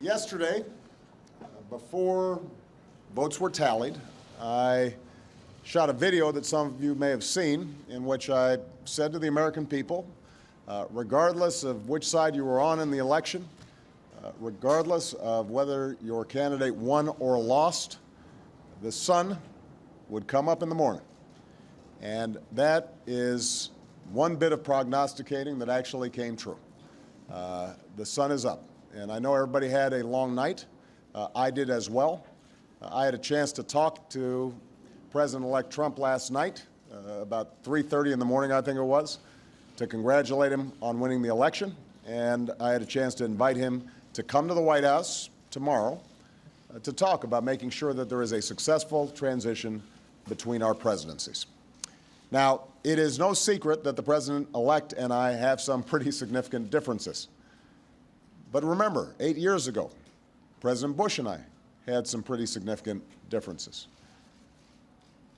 Yesterday, before votes were tallied, I shot a video that some of you may have seen in which I said to the American people, regardless of which side you were on in the election, regardless of whether your candidate won or lost, the sun would come up in the morning. And that is one bit of prognosticating that actually came true. The sun is up. And I know everybody had a long night. I did as well. I had a chance to talk to President-elect Trump last night, about 3:30 in the morning, I think it was, to congratulate him on winning the election. And I had a chance to invite him to come to the White House tomorrow to talk about making sure that there is a successful transition between our presidencies. Now, it is no secret that the President-elect and I have some pretty significant differences. But remember, 8 years ago, President Bush and I had some pretty significant differences.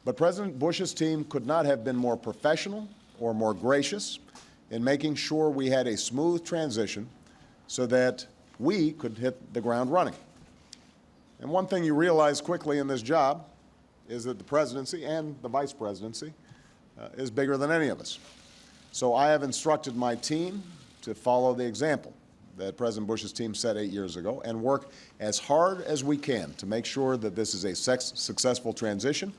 But President Bush's team could not have been more professional or more gracious in making sure we had a smooth transition so that we could hit the ground running. And one thing you realize quickly in this job is that the presidency and the vice presidency is bigger than any of us. So I have instructed my team to follow the example that President Bush's team set 8 years ago and work as hard as we can to make sure that this is a successful transition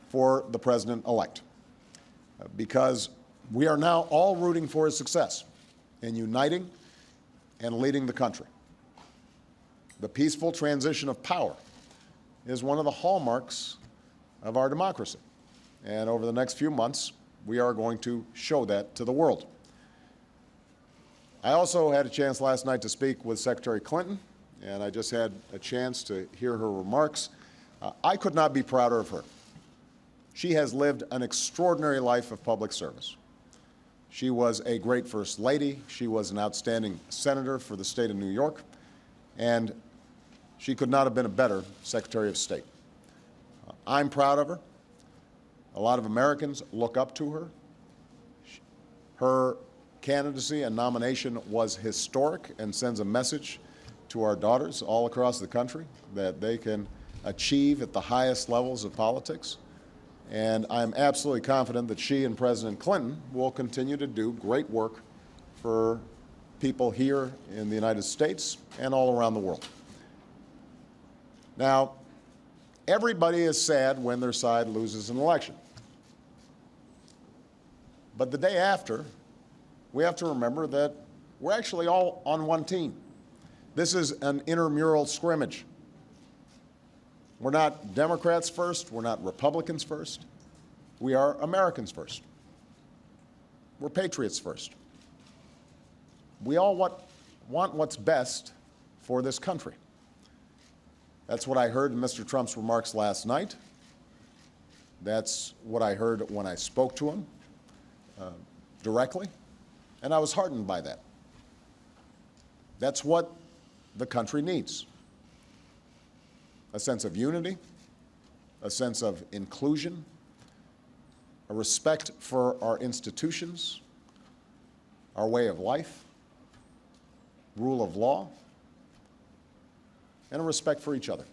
for the President-elect. Because we are now all rooting for his success in uniting and leading the country. The peaceful transition of power is one of the hallmarks of our democracy. And over the next few months, we are going to show that to the world. I also had a chance last night to speak with Secretary Clinton, and I just had a chance to hear her remarks. I could not be prouder of her. She has lived an extraordinary life of public service. She was a great First Lady. She was an outstanding senator for the state of New York, and she could not have been a better Secretary of State. I'm proud of her. A lot of Americans look up to her. Her candidacy and nomination was historic and sends a message to our daughters all across the country that they can achieve at the highest levels of politics. And I'm absolutely confident that she and President Clinton will continue to do great work for people here in the United States and all around the world. Now, everybody is sad when their side loses an election. But the day after, we have to remember that we're actually all on one team. This is an intramural scrimmage. We're not Democrats first. We're not Republicans first. We are Americans first. We're patriots first. We all want what's best for this country. That's what I heard in Mr. Trump's remarks last night. That's what I heard when I spoke to him directly. And I was heartened by that. That's what the country needs. A sense of unity, a sense of inclusion, a respect for our institutions, our way of life, rule of law, and a respect for each other.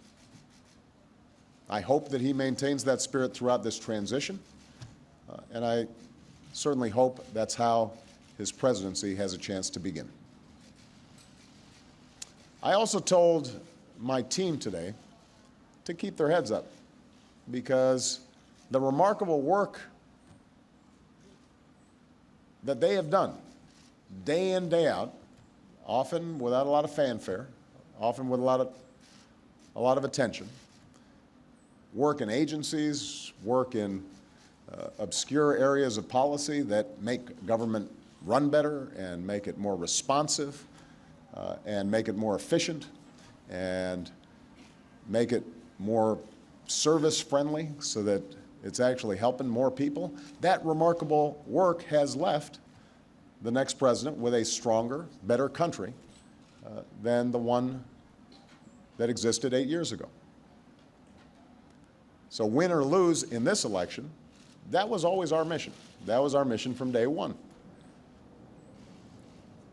I hope that he maintains that spirit throughout this transition, and I certainly hope that's how his presidency has a chance to begin. I also told my team today to keep their heads up because the remarkable work that they have done day in, day out, often without a lot of fanfare, often with a lot of attention, work in agencies, work in obscure areas of policy that make government run better and make it more responsive and make it more efficient and make it more service-friendly so that it's actually helping more people. That remarkable work has left the next president with a stronger, better country than the one that existed 8 years ago. So win or lose in this election, that was always our mission. That was our mission from day one.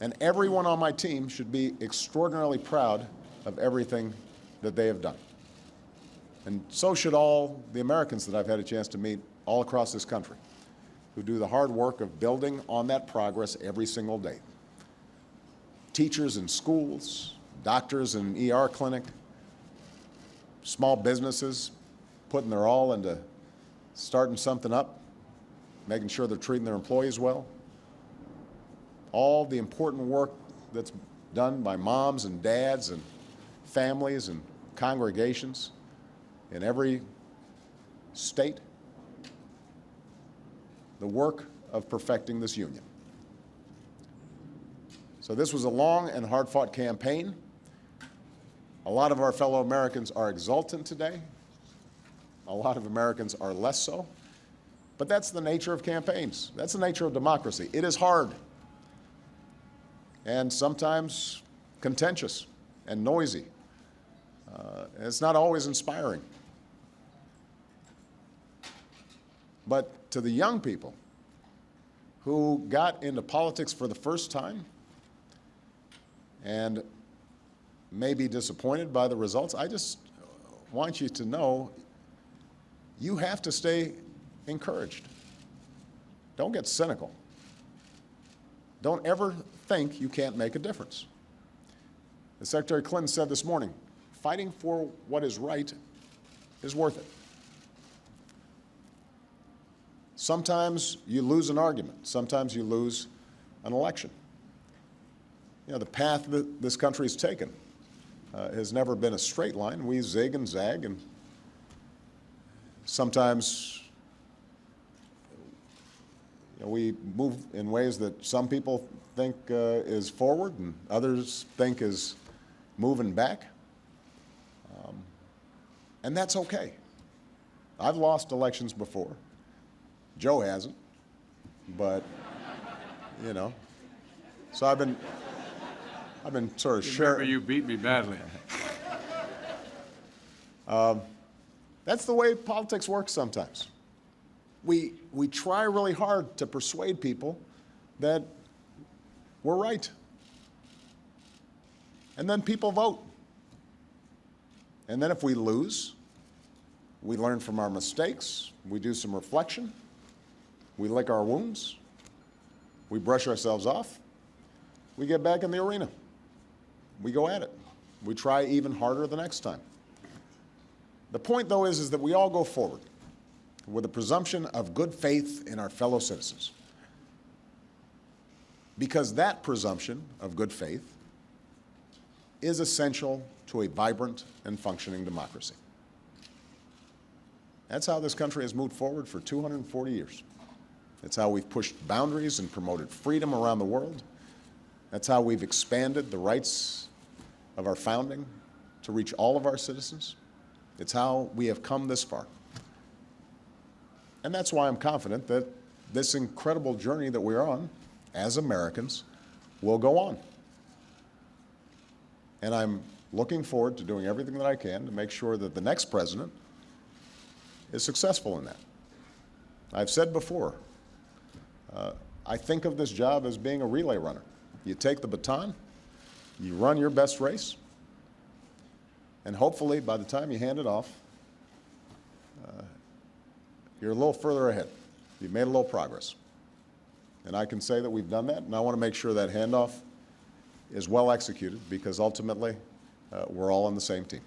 And everyone on my team should be extraordinarily proud of everything that they have done. And so should all the Americans that I've had a chance to meet all across this country, who do the hard work of building on that progress every single day. Teachers in schools, doctors in an ER clinic, small businesses putting their all into starting something up, making sure they're treating their employees well. All the important work that's done by moms and dads and families and congregations in every state. The work of perfecting this union. So this was a long and hard-fought campaign. A lot of our fellow Americans are exultant today. A lot of Americans are less so. But that's the nature of campaigns. That's the nature of democracy. It is hard and sometimes contentious and noisy. It's not always inspiring. But to the young people who got into politics for the first time and may be disappointed by the results, I just want you to know you have to stay encouraged. Don't get cynical. Don't ever think you can't make a difference. As Secretary Clinton said this morning, fighting for what is right is worth it. Sometimes you lose an argument. Sometimes you lose an election. You know, the path that this country has taken has never been a straight line. We zig and zag, and sometimes we move in ways that some people think is forward and others think is moving back. And that's okay. I've lost elections before. Joe hasn't, but, you know. So I've been sort of sharing. Remember, you beat me badly. That's the way politics works sometimes. We try really hard to persuade people that we're right. And then people vote. And then if we lose, we learn from our mistakes, we do some reflection, we lick our wounds, we brush ourselves off, we get back in the arena. We go at it. We try even harder the next time. The point, though, is that we all go forward with a presumption of good faith in our fellow citizens. Because that presumption of good faith is essential to a vibrant and functioning democracy. That's how this country has moved forward for 240 years. That's how we've pushed boundaries and promoted freedom around the world. That's how we've expanded the rights of our founding to reach all of our citizens. It's how we have come this far. And that's why I'm confident that this incredible journey that we're on as Americans will go on. And I'm looking forward to doing everything that I can to make sure that the next president is successful in that. I've said before, I think of this job as being a relay runner. You take the baton, you run your best race, and hopefully by the time you hand it off, you're a little further ahead. You've made a little progress. And I can say that we've done that, and I want to make sure that handoff is well executed because ultimately we're all on the same team.